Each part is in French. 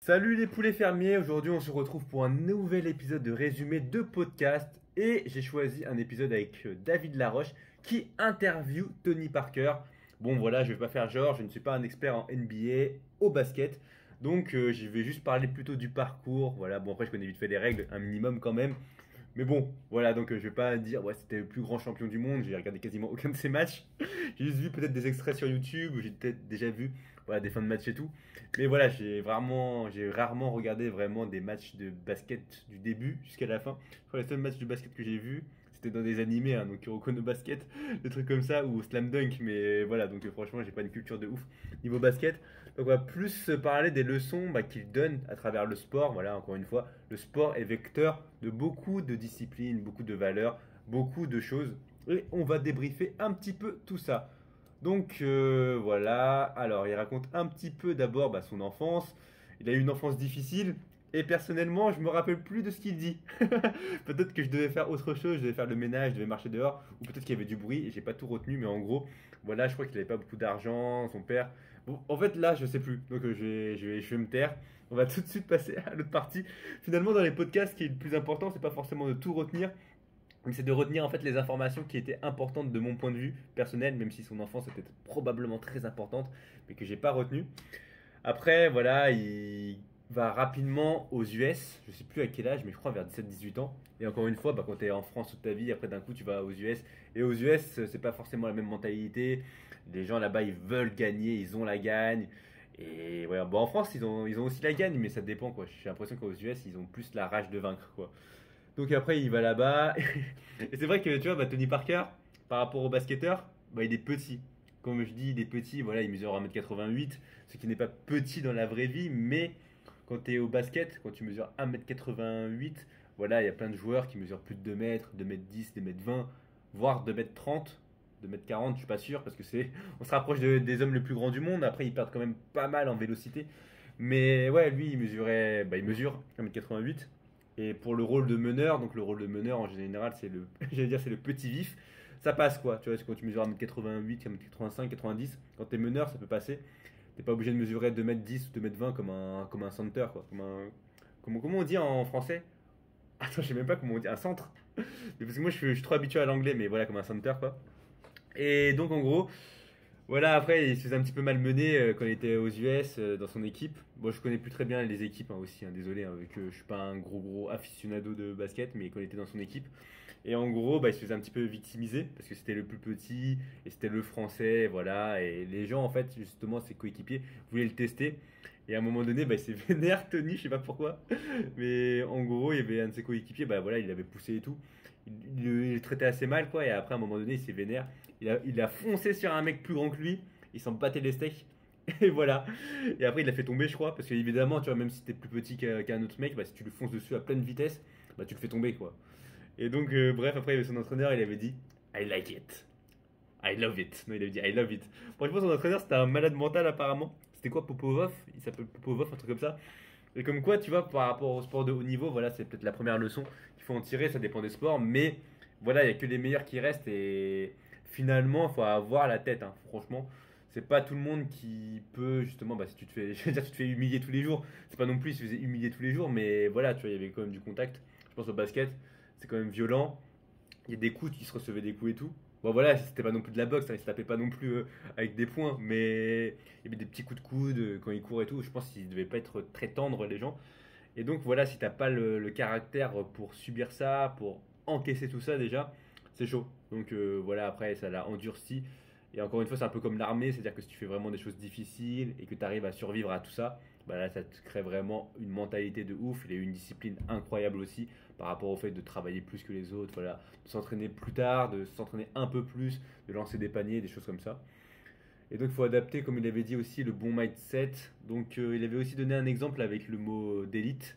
Salut les poulets fermiers, aujourd'hui on se retrouve pour un nouvel épisode de résumé de podcast et j'ai choisi un épisode avec David Laroche qui interviewe Tony Parker. Bon voilà, je vais pas faire genre, je ne suis pas un expert en NBA au basket, donc je vais juste parler plutôt du parcours. Voilà, bon après je connais vite fait les règles, un minimum quand même. Mais bon, voilà, donc je vais pas dire ouais c'était le plus grand champion du monde, j'ai regardé quasiment aucun de ses matchs. J'ai juste vu peut-être des extraits sur YouTube, ou j'ai peut-être déjà vu voilà, des fins de match et tout. Mais voilà, j'ai rarement regardé vraiment des matchs de basket du début jusqu'à la fin. Je crois que les seuls matchs de basket que j'ai vus, c'était dans des animés, hein, donc Kuroko no Basket, des trucs comme ça, ou Slam Dunk. Mais voilà, donc franchement, j'ai pas une culture de ouf niveau basket. Donc on va plus se parler des leçons qu'il donne à travers le sport. Voilà, encore une fois, le sport est vecteur de beaucoup de disciplines, beaucoup de valeurs, beaucoup de choses. Et on va débriefer un petit peu tout ça. Donc voilà, alors il raconte un petit peu d'abord son enfance. Il a eu une enfance difficile et personnellement je me rappelle plus de ce qu'il dit. Peut-être que je devais faire autre chose, je devais faire le ménage, je devais marcher dehors, ou peut-être qu'il y avait du bruit et j'ai pas tout retenu, mais en gros, voilà, je crois qu'il avait pas beaucoup d'argent, son père. Bon, en fait là je sais plus, donc je vais me taire. On va tout de suite passer à l'autre partie. Finalement dans les podcasts, ce qui est le plus important, c'est pas forcément de tout retenir, mais c'est de retenir en fait les informations qui étaient importantes de mon point de vue personnel, même si son enfance était probablement très importante, mais que j'ai pas retenu. Après, voilà, il va rapidement aux US, je sais plus à quel âge, mais je crois vers 17-18 ans. Et encore une fois, quand tu es en France toute ta vie, après d'un coup tu vas aux US. Et aux US, c'est pas forcément la même mentalité. Les gens là-bas, ils veulent gagner, ils ont la gagne. Et ouais, en France, ils ont aussi la gagne, mais ça dépend quoi. J'ai l'impression qu'aux US, ils ont plus la rage de vaincre quoi. Donc après, il va là-bas. Et c'est vrai que tu vois, Tony Parker, par rapport au basketteur, il est petit. Comme je dis, il est petit, voilà, il mesure 1m88, ce qui n'est pas petit dans la vraie vie, mais quand tu es au basket, quand tu mesures 1m88, voilà, il y a plein de joueurs qui mesurent plus de 2 mètres, 2m10, 2m20, voire 2m30, 2m40, je suis pas sûr, parce que on se rapproche des hommes les plus grands du monde. Après, ils perdent quand même pas mal en vélocité. Mais ouais, lui, il mesure 1m88. Et pour le rôle de meneur, donc le rôle de meneur en général, j'allais dire, c'est le petit vif. Ça passe quoi, tu vois, quand tu mesures 1m88, 1m85, 90, quand t'es meneur, ça peut passer. T'es pas obligé de mesurer 2m10 ou 2m20 comme un center, quoi. Comment on dit en français? Attends, je sais même pas comment on dit, un centre. Mais parce que moi, je suis trop habitué à l'anglais, mais voilà, comme un center, quoi. Et donc, en gros, voilà, après, il se faisait un petit peu malmené quand il était aux US dans son équipe. Bon, je connais plus très bien les équipes aussi, hein, désolé, hein, vu que je suis pas un gros aficionado de basket, mais quand il était dans son équipe. Et en gros, il se faisait un petit peu victimiser parce que c'était le plus petit et c'était le français, voilà. Et les gens, en fait, justement, ses coéquipiers voulaient le tester. Et à un moment donné, il s'est vénère, Tony, je sais pas pourquoi. Mais en gros, il y avait un de ses coéquipiers, voilà, il l'avait poussé et tout. Il le traitait assez mal, quoi. Et après, à un moment donné, il s'est vénère. Il a foncé sur un mec plus grand que lui. Il s'en battait les steaks. Et voilà. Et après, il l'a fait tomber, je crois. Parce que, évidemment, tu vois, même si t'es plus petit qu'un autre mec, si tu le fonces dessus à pleine vitesse, tu le fais tomber, quoi. Et donc, bref, après, son entraîneur, il avait dit I like it. I love it. Non, il avait dit I love it. Franchement, son entraîneur, c'était un malade mental, apparemment. C'était quoi, Popovov? Il s'appelle Popovov, un truc comme ça. Et comme quoi, tu vois, par rapport au sport de haut niveau, voilà, c'est peut-être la première leçon qu'il faut en tirer. Ça dépend des sports. Mais voilà, il n'y a que les meilleurs qui restent. Et finalement, il faut avoir la tête, hein, franchement. C'est pas tout le monde qui peut, justement, si tu te fais, je veux dire, tu te fais humilier tous les jours. C'est pas non plus, il se faisait humilier tous les jours. Mais voilà, tu vois, il y avait quand même du contact. Je pense au basket, c'est quand même violent. Il y a des coups qui se recevaient des coups et tout. Bon voilà, c'était pas non plus de la boxe, hein, il se tapait pas non plus avec des poings, mais il y avait des petits coups de coude quand il court et tout. Je pense qu'ils devaient pas être très tendres les gens. Et donc voilà, si t'as pas le caractère pour subir ça, pour encaisser tout ça déjà, c'est chaud. Donc voilà, après ça l'a endurci. Et encore une fois, c'est un peu comme l'armée, c'est-à-dire que si tu fais vraiment des choses difficiles et que tu arrives à survivre à tout ça, là ça te crée vraiment une mentalité de ouf. Il a eu une discipline incroyable aussi par rapport au fait de travailler plus que les autres, voilà, de s'entraîner plus tard, de s'entraîner un peu plus, de lancer des paniers, des choses comme ça. Et donc il faut adapter, comme il avait dit aussi, le bon mindset. Donc il avait aussi donné un exemple avec le mot d'élite.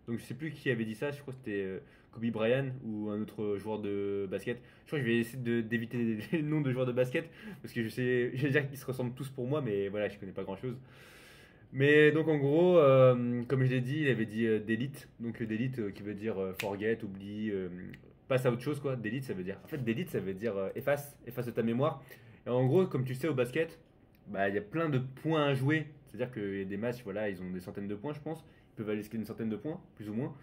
Donc je sais plus qui avait dit ça, je crois que c'était Kobe Bryant ou un autre joueur de basket. Je crois que je vais essayer d'éviter les noms de joueurs de basket parce que je vais dire qu'ils se ressemblent tous pour moi, mais voilà, je connais pas grand chose. Mais donc en gros, comme je l'ai dit, il avait dit d'élite. Donc d'élite qui veut dire forget, oublie, passe à autre chose quoi. D'élite ça veut dire. En fait, d'élite ça veut dire efface de ta mémoire. Et en gros, comme tu sais au basket, il y a plein de points à jouer C'est-à-dire qu'il y a des matchs, voilà, ils ont des centaines de points, je pense. Ils peuvent aller jusqu'à une centaine de points, plus ou moins.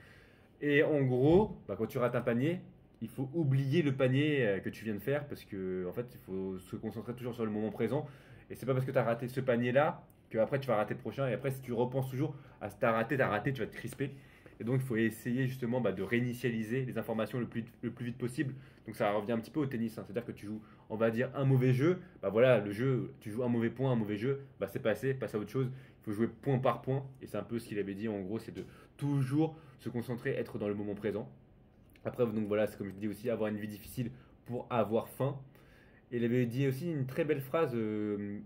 Et en gros, bah, quand tu rates un panier, il faut oublier le panier que tu viens de faire parce que en fait, il faut se concentrer toujours sur le moment présent. Et c'est pas parce que tu as raté ce panier-là que après tu vas rater le prochain. Et après, si tu repenses toujours à ce que t'as raté, tu vas te crisper. Et donc, il faut essayer justement bah, de réinitialiser les informations le plus vite possible. Donc, ça revient un petit peu au tennis, hein. C'est-à-dire que tu joues, on va dire, un mauvais jeu. Bah voilà, le jeu, tu joues un mauvais point, un mauvais jeu, bah c'est passé, passe à autre chose. Il faut jouer point par point. Et c'est un peu ce qu'il avait dit en gros, c'est de toujours se concentrer, être dans le moment présent. Après, donc voilà, c'est comme je dis aussi, avoir une vie difficile pour avoir faim. Et il avait dit aussi une très belle phrase.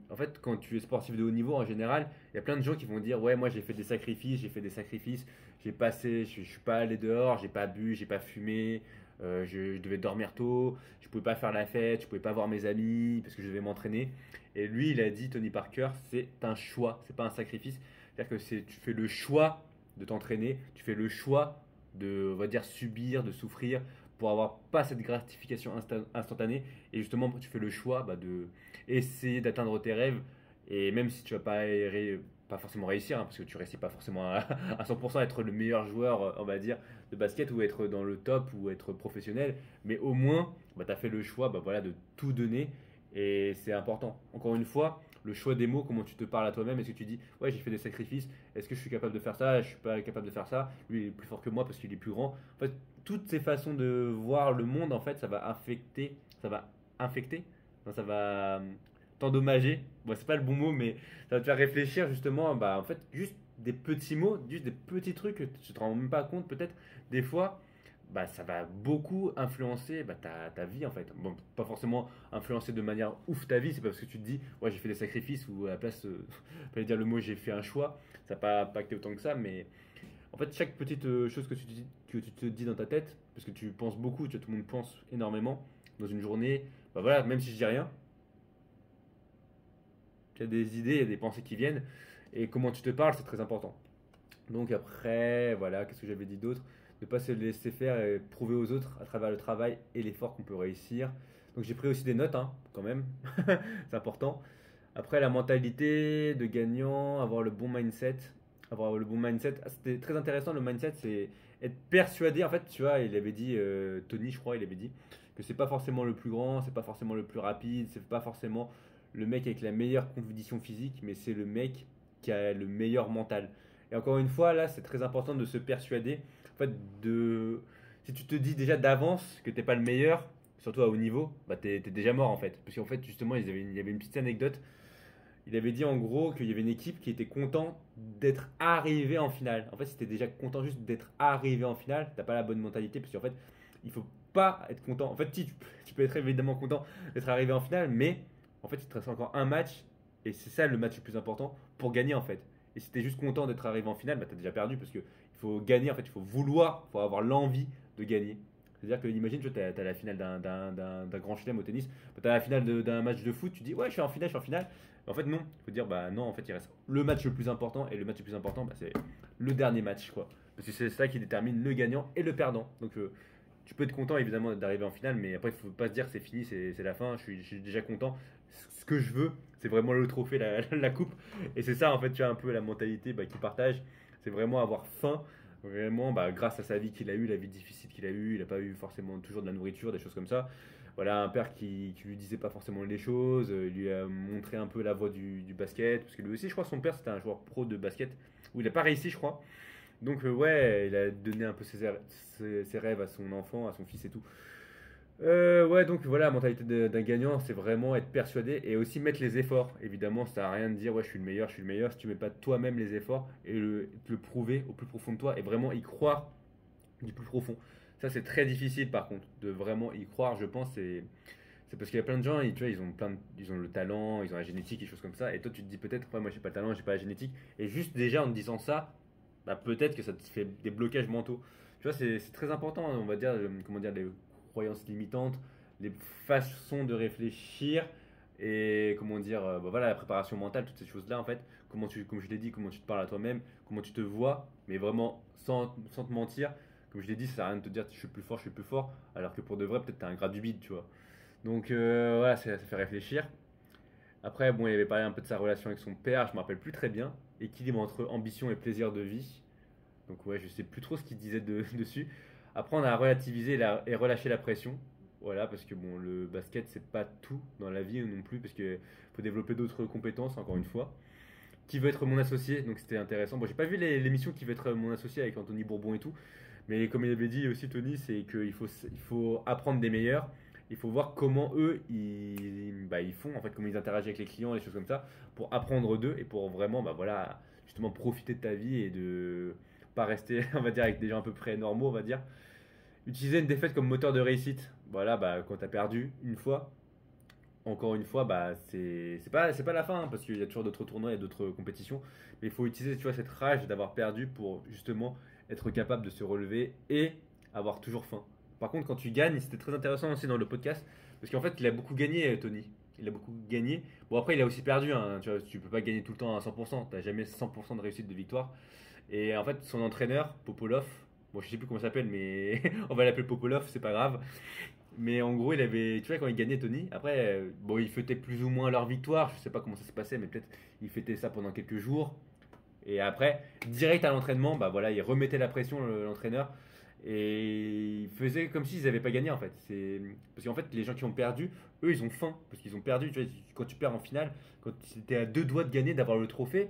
En fait, quand tu es sportif de haut niveau, en général, il y a plein de gens qui vont dire ouais, moi j'ai fait des sacrifices, j'ai passé, je suis pas allé dehors, j'ai pas bu, j'ai pas fumé, je devais dormir tôt, je pouvais pas faire la fête, je pouvais pas voir mes amis parce que je devais m'entraîner. Et lui, il a dit, Tony Parker, c'est un choix, c'est pas un sacrifice. C'est-à-dire que tu fais le choix de t'entraîner, tu fais le choix de, on va dire, subir, de souffrir pour avoir pas cette gratification instantanée. Et justement, tu fais le choix bah, de essayer d'atteindre tes rêves. Et même si tu vas pas forcément réussir, hein, parce que tu réussis pas forcément à 100% être le meilleur joueur, on va dire, de basket ou être dans le top ou être professionnel, mais au moins, bah, tu as fait le choix bah, voilà, de tout donner et c'est important. Encore une fois, le choix des mots, comment tu te parles à toi-même, est-ce que tu dis ouais j'ai fait des sacrifices, est-ce que je suis capable de faire ça, je suis pas capable de faire ça, lui il est plus fort que moi parce qu'il est plus grand. En fait, toutes ces façons de voir le monde, en fait, ça va infecter, non, ça va t'endommager. Bon, c'est pas le bon mot, mais ça va te faire réfléchir justement, bah en fait, juste des petits mots, juste des petits trucs que tu te rends même pas compte peut-être des fois bah, ça va beaucoup influencer bah, ta vie en fait. Bon, pas forcément influencer de manière ouf ta vie, c'est pas parce que tu te dis, ouais, j'ai fait des sacrifices ou à la place, fallait dire le mot j'ai fait un choix, ça n'a pas impacté autant que ça, mais en fait, chaque petite chose que tu te dis dans ta tête, parce que tu penses beaucoup, tu vois, tout le monde pense énormément dans une journée, bah voilà, même si je dis rien, tu as des idées, il y a des pensées qui viennent, et comment tu te parles, c'est très important. Donc après, voilà, qu'est-ce que j'avais dit d'autre? Ne pas se laisser faire et prouver aux autres à travers le travail et l'effort qu'on peut réussir. Donc j'ai pris aussi des notes, hein, quand même, c'est important. Après, la mentalité de gagnant, avoir le bon mindset. Avoir le bon mindset, ah, c'était très intéressant. Le mindset, c'est être persuadé. En fait, tu vois, il avait dit, Tony, je crois, il avait dit que c'est pas forcément le plus grand, c'est pas forcément le plus rapide, c'est pas forcément le mec avec la meilleure condition physique, mais c'est le mec qui a le meilleur mental. Et encore une fois, là, c'est très important de se persuader. En fait, si tu te dis déjà d'avance que t'es pas le meilleur, surtout à haut niveau, bah t'es déjà mort en fait. Parce qu'en fait, justement, il y avait une petite anecdote. Il avait dit en gros qu'il y avait une équipe qui était content d'être arrivé en finale. En fait, si t'es déjà content juste d'être arrivé en finale, t'as pas la bonne mentalité. Parce qu'en fait, il faut pas être content. En fait, si, tu peux être évidemment content d'être arrivé en finale, mais en fait, il te reste encore un match. Et c'est ça le match le plus important pour gagner en fait. Et si t'es juste content d'être arrivé en finale, bah t'as déjà perdu parce que il faut gagner en fait, il faut vouloir, il faut avoir l'envie de gagner. C'est-à-dire que imagine, tu as la finale d'un grand chelem au tennis, bah, tu as la finale d'un match de foot, tu dis ouais je suis en finale, je suis en finale. En fait non, il faut dire bah non, en fait il reste le match le plus important et le match le plus important bah, c'est le dernier match quoi. Parce que c'est ça qui détermine le gagnant et le perdant. Donc tu peux être content évidemment d'arriver en finale, mais après il faut pas se dire c'est fini, c'est la fin, je suis déjà content. Ce que je veux, c'est vraiment le trophée, la coupe. Et c'est ça en fait, tu as un peu la mentalité bah, qu'il partage, c'est vraiment avoir faim. Vraiment, bah, grâce à sa vie qu'il a eue, la vie difficile qu'il a eue, il n'a pas eu forcément toujours de la nourriture, des choses comme ça. Voilà, un père qui lui disait pas forcément les choses, il lui a montré un peu la voie du basket, parce que lui aussi, je crois, son père c'était un joueur pro de basket, où il n'a pas réussi, je crois. Donc, ouais, il a donné un peu ses rêves à son enfant, à son fils et tout. Ouais, donc voilà, la mentalité d'un gagnant, c'est vraiment être persuadé et aussi mettre les efforts. Évidemment, ça sert à rien de dire ouais, je suis le meilleur, je suis le meilleur si tu mets pas toi-même les efforts et te le prouver au plus profond de toi et vraiment y croire du plus profond. Ça, c'est très difficile par contre, de vraiment y croire, je pense. C'est parce qu'il y a plein de gens, tu vois, ils ont le talent, ils ont la génétique et des choses comme ça. Et toi, tu te dis peut-être, ouais, moi j'ai pas le talent, j'ai pas la génétique. Et juste déjà en te disant ça, bah, peut-être que ça te fait des blocages mentaux. Tu vois, c'est très important, on va dire, comment dire, les croyances limitantes, les façons de réfléchir et comment dire, bah voilà, la préparation mentale, toutes ces choses-là en fait. Comme je l'ai dit, comment tu te parles à toi-même, comment tu te vois, mais vraiment sans te mentir. Comme je l'ai dit, ça sert à rien de te dire je suis plus fort, alors que pour de vrai, peut-être tu as un gras du bide, tu vois. Donc voilà, ça fait réfléchir. Après, bon, il avait parlé un peu de sa relation avec son père, je me rappelle plus très bien. Équilibre entre ambition et plaisir de vie. Donc ouais, je sais plus trop ce qu'il disait dessus. Après, on a relativisé et relâché la pression. Voilà, parce que bon, le basket, c'est pas tout dans la vie non plus, parce qu'il faut développer d'autres compétences, encore une fois. Qui veut être mon associé, donc c'était intéressant. Bon, j'ai pas vu l'émission Qui veut être mon associé avec Anthony Bourbon et tout, mais comme il avait dit aussi Tony, c'est qu'il faut apprendre des meilleurs. Il faut voir comment eux ils font, en fait, comment ils interagissent avec les clients, les choses comme ça, pour apprendre d'eux et pour vraiment, bah voilà, justement profiter de ta vie et de pas rester, on va dire, avec des gens à peu près normaux, on va dire. Utiliser une défaite comme moteur de réussite. Voilà, bah quand t'as perdu une fois, encore une fois, bah c'est pas la fin, hein, parce qu'il y a toujours d'autres tournois, il y a d'autres compétitions. Mais il faut utiliser, tu vois, cette rage d'avoir perdu pour justement être capable de se relever et avoir toujours faim. Par contre, quand tu gagnes, c'était très intéressant aussi dans le podcast, parce qu'en fait, il a beaucoup gagné, Tony. Il a beaucoup gagné. Bon, après, il a aussi perdu, hein, tu vois, tu peux pas gagner tout le temps à 100%. T'as jamais 100% de réussite de victoire. Et en fait, son entraîneur, Popolov, bon, je sais plus comment il s'appelle, mais on va l'appeler Popolov, c'est pas grave. Mais en gros, il avait, tu vois, quand il gagnait Tony, après, bon, ils fêtaient plus ou moins leur victoire. Je sais pas comment ça se passait, mais peut-être ils fêtaient ça pendant quelques jours. Et après, direct à l'entraînement, bah voilà, il remettait la pression, l'entraîneur. Et il faisait comme s'ils n'avaient pas gagné en fait. Parce qu'en fait, les gens qui ont perdu, eux, ils ont faim. Parce qu'ils ont perdu. Tu vois, quand tu perds en finale, quand tu étais à deux doigts de gagner, d'avoir le trophée,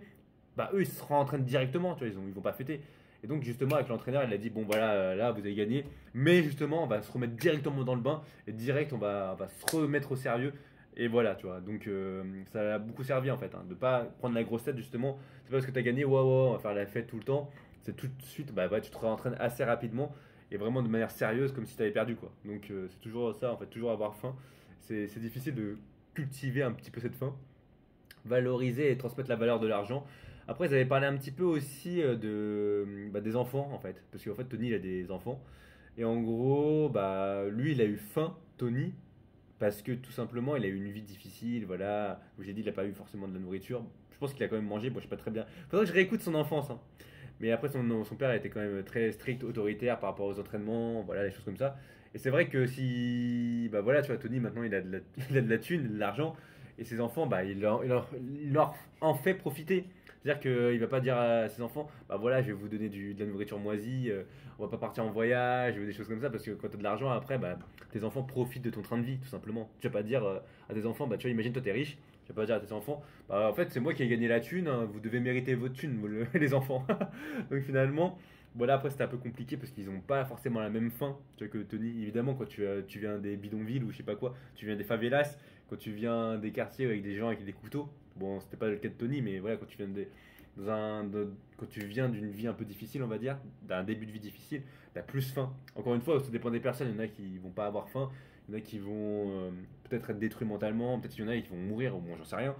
bah eux, ils se rentraînent directement. Tu vois, ils vont pas fêter. Et donc, justement, avec l'entraîneur, il a dit bon, voilà, là, vous avez gagné. Mais justement, on va se remettre directement dans le bain. Et direct, on va se remettre au sérieux. Et voilà, tu vois. Donc, ça a beaucoup servi en fait. Hein, de pas prendre la grosse tête, justement. C'est pas parce que tu as gagné, waouh, wow, on va faire la fête tout le temps. C'est tout de suite, bah, ouais, tu te réentraînes assez rapidement et vraiment de manière sérieuse, comme si tu avais perdu, quoi. Donc, c'est toujours ça, en fait, toujours avoir faim. C'est difficile de cultiver un petit peu cette faim, valoriser et transmettre la valeur de l'argent. Après, ils avaient parlé un petit peu aussi des enfants, en fait. Parce qu'en fait, Tony, il a des enfants. Et en gros, bah, lui, il a eu faim, Tony, parce que tout simplement, il a eu une vie difficile. Voilà, comme j'ai dit, il n'a pas eu forcément de la nourriture. Je pense qu'il a quand même mangé, bon, je sais pas très bien. Faudrait que je réécoute son enfance, hein. Mais après, son père était quand même très strict, autoritaire par rapport aux entraînements, voilà, les choses comme ça. Et c'est vrai que si, bah voilà, tu vois, Tony, maintenant, il a il a de la thune, de l'argent, et ses enfants, bah, il leur en fait profiter. C'est-à-dire qu'il va pas dire à ses enfants, bah voilà, je vais vous donner de la nourriture moisie, on va pas partir en voyage, ou des choses comme ça, parce que quand tu as de l'argent, après, bah, tes enfants profitent de ton train de vie, tout simplement. Tu vas pas dire à tes enfants, bah tu vois, imagine, toi, t'es riche, tu vas pas dire à tes enfants, bah en fait, c'est moi qui ai gagné la thune, hein, vous devez mériter votre thune, les enfants. Donc finalement, voilà, après c'était un peu compliqué parce qu'ils n'ont pas forcément la même faim, tu vois, que Tony. Évidemment, quand tu viens des bidonvilles ou je sais pas quoi, tu viens des favelas, quand tu viens des quartiers avec des gens avec des couteaux, bon, c'était pas le cas de Tony, mais voilà, quand tu viens quand tu viens d'une vie un peu difficile, on va dire, d'un début de vie difficile, t'as plus faim. Encore une fois, ça dépend des personnes. Il y en a qui vont pas avoir faim, il y en a qui vont peut-être être détruits mentalement, peut-être qu'il y en a qui vont mourir, ou bon, j'en sais rien.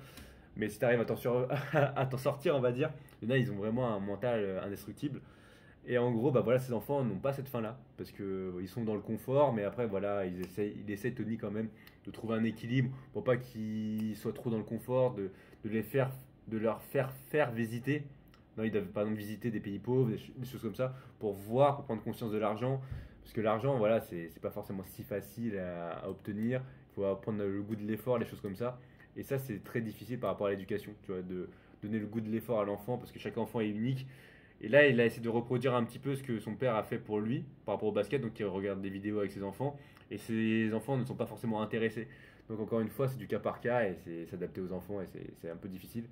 Mais si tu arrives à t'en sortir, on va dire, il y en a, ils ont vraiment un mental indestructible. Et en gros, bah voilà, ces enfants n'ont pas cette fin-là, parce que ils sont dans le confort, mais après, voilà, il essaie Tony quand même de trouver un équilibre pour pas qu'ils soient trop dans le confort, de les faire, de leur faire visiter. Non, ils doivent par exemple visiter des pays pauvres, des choses comme ça, pour voir, pour prendre conscience de l'argent, parce que l'argent, voilà, c'est pas forcément si facile à obtenir. Il faut apprendre le goût de l'effort, les choses comme ça. Et ça, c'est très difficile par rapport à l'éducation, tu vois, de donner le goût de l'effort à l'enfant, parce que chaque enfant est unique. Et là, il a essayé de reproduire un petit peu ce que son père a fait pour lui par rapport au basket. Donc, il regarde des vidéos avec ses enfants. Et ses enfants ne sont pas forcément intéressés. Donc, encore une fois, c'est du cas par cas et c'est s'adapter aux enfants et c'est un peu difficile.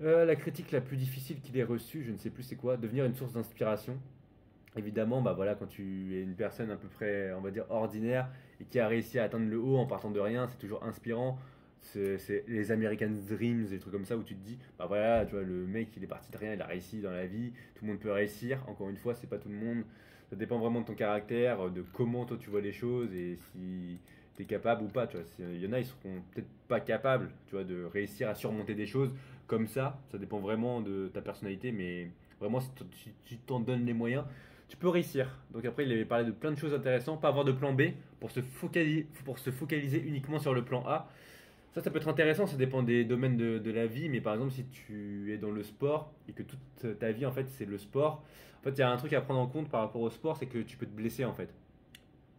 La critique la plus difficile qu'il ait reçue, je ne sais plus c'est quoi, devenir une source d'inspiration. Évidemment, bah voilà, quand tu es une personne à peu près, on va dire, ordinaire et qui a réussi à atteindre le haut en partant de rien, c'est toujours inspirant. C'est les American Dreams, des trucs comme ça où tu te dis, bah voilà, tu vois, le mec il est parti de rien, il a réussi dans la vie, tout le monde peut réussir. Encore une fois, c'est pas tout le monde, ça dépend vraiment de ton caractère, de comment toi tu vois les choses et si tu es capable ou pas. Tu vois, il y en a, ils seront peut-être pas capables, tu vois, de réussir à surmonter des choses comme ça dépend vraiment de ta personnalité, mais vraiment, si tu t'en donnes les moyens, tu peux réussir. Donc après, il avait parlé de plein de choses intéressantes, pas avoir de plan B pour se focaliser uniquement sur le plan A. Ça peut être intéressant, ça dépend des domaines de la vie, mais par exemple, si tu es dans le sport et que toute ta vie, en fait, c'est le sport, en fait, il y a un truc à prendre en compte par rapport au sport, c'est que tu peux te blesser, en fait.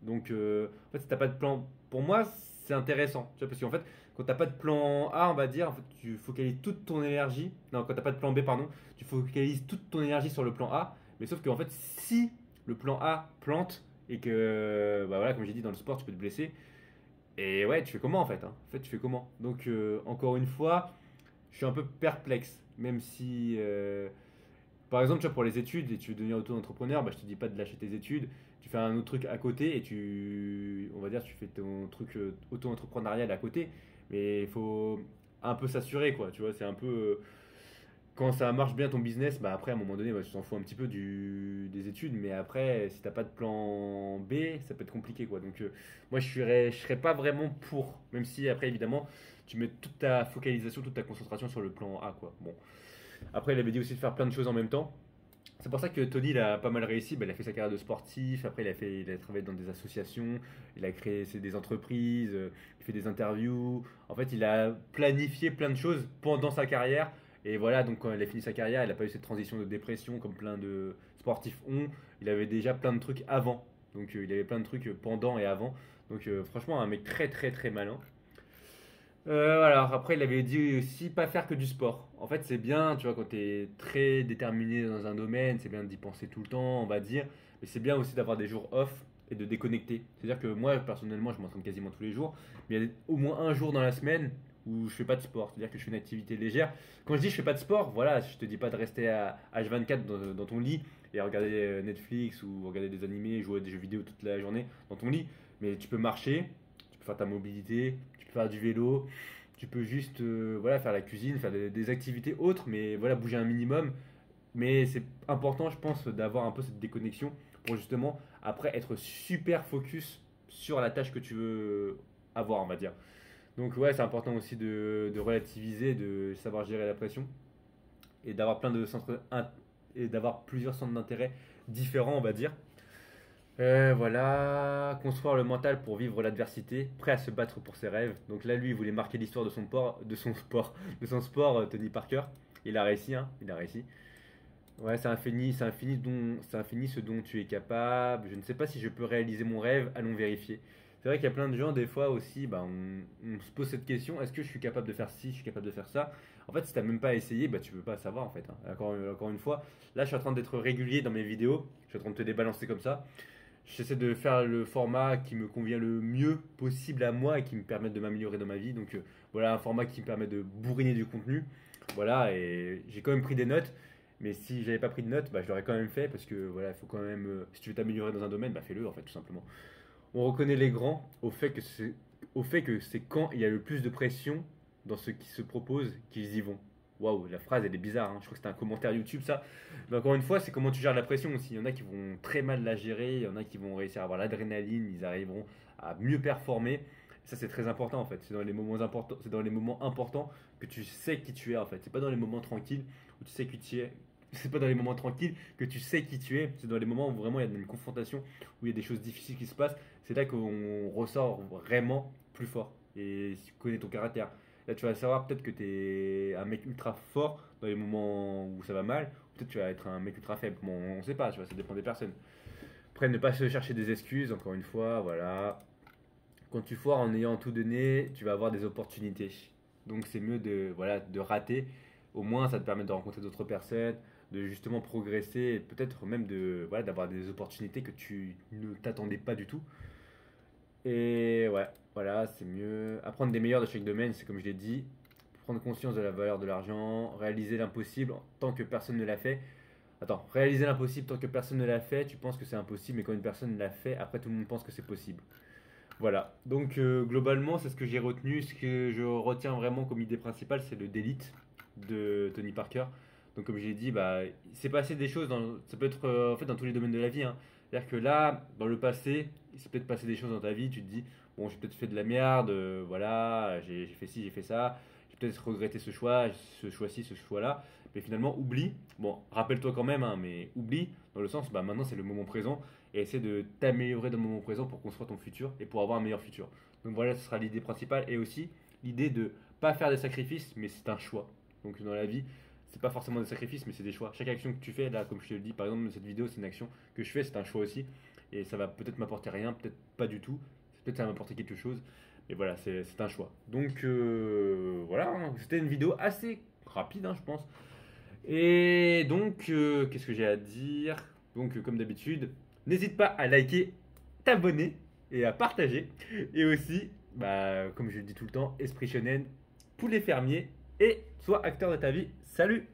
Donc, en fait, si t'as pas de plan, pour moi, c'est intéressant. Tu vois, parce qu'en fait, quand t'as pas de plan A, on va dire, en fait, tu focalises toute ton énergie. Non, quand t'as pas de plan B, pardon, tu focalises toute ton énergie sur le plan A. Mais sauf qu'en fait, si le plan A plante et que, bah voilà, comme j'ai dit dans le sport, tu peux te blesser. Et ouais, tu fais comment en fait, hein. En fait, tu fais comment? Donc, encore une fois, je suis un peu perplexe. Même si, par exemple, tu vois, pour les études, et tu veux devenir auto-entrepreneur, bah, je te dis pas de lâcher tes études. Tu fais un autre truc à côté et on va dire, tu fais ton truc auto-entrepreneurial à côté. Mais il faut un peu s'assurer, quoi. Tu vois, c'est un peu. Quand ça marche bien ton business, bah après, à un moment donné, bah, tu t'en fous un petit peu des études. Mais après, si t'as pas de plan B, ça peut être compliqué, quoi. Donc, moi, je serais pas vraiment pour. Même si, après, évidemment, tu mets toute ta focalisation, toute ta concentration sur le plan A, quoi. Bon. Après, il avait dit aussi de faire plein de choses en même temps. C'est pour ça que Tony il a pas mal réussi. Bah, il a fait sa carrière de sportif. Après, il a travaillé dans des associations. Il a créé des entreprises. Il fait des interviews. En fait, il a planifié plein de choses pendant sa carrière. Et voilà, donc quand il a fini sa carrière, il n'a pas eu cette transition de dépression comme plein de sportifs ont. Il avait déjà plein de trucs avant. Donc, il avait plein de trucs pendant et avant. Donc, franchement, un mec très, très, très malin. Alors après, il avait dit aussi pas faire que du sport. En fait, c'est bien, tu vois, quand tu es très déterminé dans un domaine, c'est bien d'y penser tout le temps, on va dire. Mais c'est bien aussi d'avoir des jours off et de déconnecter. C'est-à-dire que moi, personnellement, je m'entraîne quasiment tous les jours. Mais il y a au moins un jour dans la semaine où je fais pas de sport. C'est-à-dire que je fais une activité légère. Quand je dis je fais pas de sport, voilà, je te dis pas de rester à H24 dans ton lit et à regarder Netflix ou regarder des animés, jouer à des jeux vidéo toute la journée dans ton lit. Mais tu peux marcher, tu peux faire ta mobilité, tu peux faire du vélo, tu peux juste voilà, faire la cuisine, faire des activités autres, mais voilà, bouger un minimum. Mais c'est important, je pense, d'avoir un peu cette déconnexion pour justement, après, être super focus sur la tâche que tu veux avoir, on va dire. Donc ouais, c'est important aussi de relativiser, de savoir gérer la pression et d'avoir et d'avoir plusieurs centres d'intérêt différents, on va dire. Voilà, construire le mental pour vivre l'adversité, prêt à se battre pour ses rêves. Donc là, lui, il voulait marquer l'histoire de son sport, Tony Parker. Il a réussi, hein, il a réussi. Ouais, c'est infini ce dont tu es capable. Je ne sais pas si je peux réaliser mon rêve, allons vérifier. C'est vrai qu'il y a plein de gens, des fois aussi, bah, on se pose cette question, est-ce que je suis capable de faire ci, je suis capable de faire ça? En fait, si tu n'as même pas essayé, bah, tu peux pas savoir en fait, hein. Encore une fois, là, je suis en train d'être régulier dans mes vidéos, je suis en train de te débalancer comme ça. J'essaie de faire le format qui me convient le mieux possible à moi et qui me permette de m'améliorer dans ma vie. Donc voilà, un format qui me permet de bourriner du contenu. Voilà, et j'ai quand même pris des notes. Mais si j'avais pas pris de notes, bah, je l'aurais quand même fait parce que voilà, il faut quand même, si tu veux t'améliorer dans un domaine, bah, fais-le en fait, tout simplement. On reconnaît les grands au fait que c'est quand il y a le plus de pression dans ce qui se propose qu'ils y vont. Waouh, la phrase elle est bizarre, hein. Je crois que c'était un commentaire YouTube ça. Mais encore une fois, c'est comment tu gères la pression aussi. Il y en a qui vont très mal la gérer, il y en a qui vont réussir à avoir l'adrénaline, ils arriveront à mieux performer. Ça c'est très important en fait. C'est dans les moments importants que tu sais qui tu es en fait. C'est pas dans les moments tranquilles où tu sais qui tu es. C'est pas dans les moments tranquilles que tu sais qui tu es. C'est dans les moments où vraiment il y a une confrontation, où il y a des choses difficiles qui se passent. C'est là qu'on ressort vraiment plus fort. Et si tu connais ton caractère. Là, tu vas savoir peut-être que tu es un mec ultra fort dans les moments où ça va mal. Peut-être que tu vas être un mec ultra faible. Bon, on sait pas, tu vois, ça dépend des personnes. Après, ne pas se chercher des excuses, encore une fois, voilà. Quand tu foires en ayant tout donné, tu vas avoir des opportunités. Donc, c'est mieux voilà, de rater. Au moins, ça te permet de rencontrer d'autres personnes, de justement progresser, et peut-être même voilà, d'avoir des opportunités que tu ne t'attendais pas du tout. Et ouais, voilà, c'est mieux. Apprendre des meilleurs de chaque domaine, c'est comme je l'ai dit. Prendre conscience de la valeur de l'argent, réaliser l'impossible tant que personne ne l'a fait. Attends, réaliser l'impossible tant que personne ne l'a fait, tu penses que c'est impossible, mais quand une personne l'a fait, après tout le monde pense que c'est possible. Voilà, donc globalement, c'est ce que j'ai retenu. Ce que je retiens vraiment comme idée principale, c'est le Delete de Tony Parker. Donc, comme j'ai dit, bah, il s'est passé des choses, ça peut être en fait dans tous les domaines de la vie, hein. C'est-à-dire que là, dans le passé, il s'est peut-être passé des choses dans ta vie, tu te dis, bon, j'ai peut-être fait de la merde, voilà, j'ai fait ci, j'ai fait ça, j'ai peut-être regretté ce choix-ci, ce choix-là, mais finalement, oublie. Bon, rappelle-toi quand même, hein, mais oublie, dans le sens, bah, maintenant c'est le moment présent, et essaie de t'améliorer dans le moment présent pour construire ton futur et pour avoir un meilleur futur. Donc voilà, ce sera l'idée principale, et aussi l'idée de pas faire des sacrifices, mais c'est un choix. Donc dans la vie, c'est pas forcément des sacrifices, mais c'est des choix. Chaque action que tu fais, là, comme je te le dis, par exemple, cette vidéo, c'est une action que je fais, c'est un choix aussi. Et ça va peut-être m'apporter rien, peut-être pas du tout. Peut-être ça va m'apporter quelque chose. Et voilà, c'est un choix. Donc voilà, hein, c'était une vidéo assez rapide, hein, je pense. Et donc, qu'est-ce que j'ai à dire? Donc, comme d'habitude, n'hésite pas à liker, t'abonner et à partager. Et aussi, bah, comme je le dis tout le temps, Esprit Shonen, poulet fermier et sois acteur de ta vie. Salut!